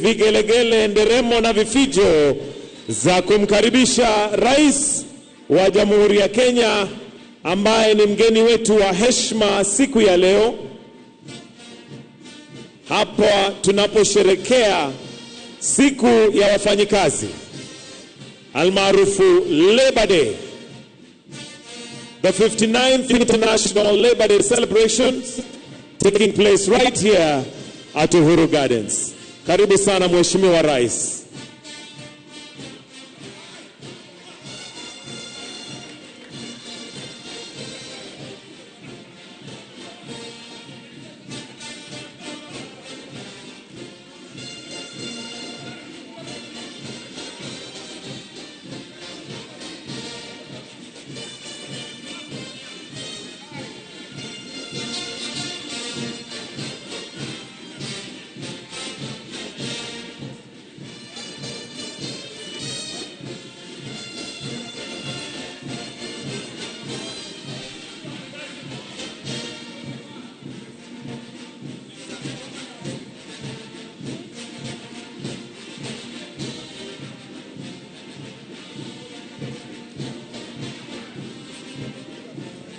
vigelegele, nderemo na vifijo za kumkaribisha Rais wa Jamhuri ya Kenya ambaye ni mgeni wetu wa heshima siku ya leo hapa tunaposherekea siku ya wafanyikazi almaarufu Labor Day, the 59th International Labor Day celebrations taking place right here at Uhuru Gardens. Karibu sana Mheshimiwa Rais.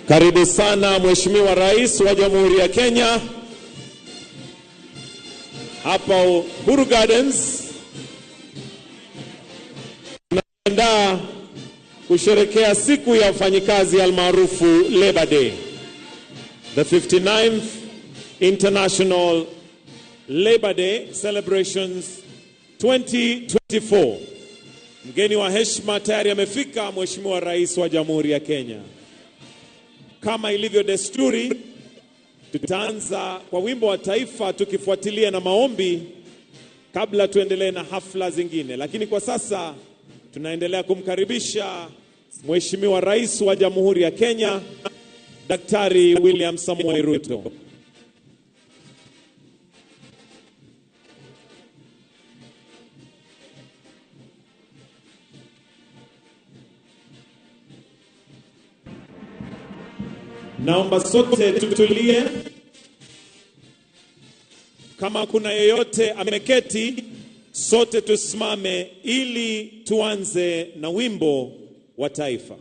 Karibu sana Mheshimiwa Rais wa Jamhuri ya Kenya hapa Uhuru Gardens. Tunaandaa kusherekea siku ya wafanyikazi almaarufu Labor Day, the 59th International Labor Day celebrations 2024. Mgeni wa heshima tayari amefika, Mheshimiwa Rais wa Jamhuri ya Kenya. Kama ilivyo desturi, tutaanza kwa wimbo wa taifa tukifuatilia na maombi kabla tuendelee na hafla zingine. Lakini kwa sasa tunaendelea kumkaribisha Mheshimiwa Rais wa Jamhuri ya Kenya, Daktari William Samoei Ruto. Naomba sote tutulie. Kama kuna yeyote ameketi, sote tusimame ili tuanze na wimbo wa taifa.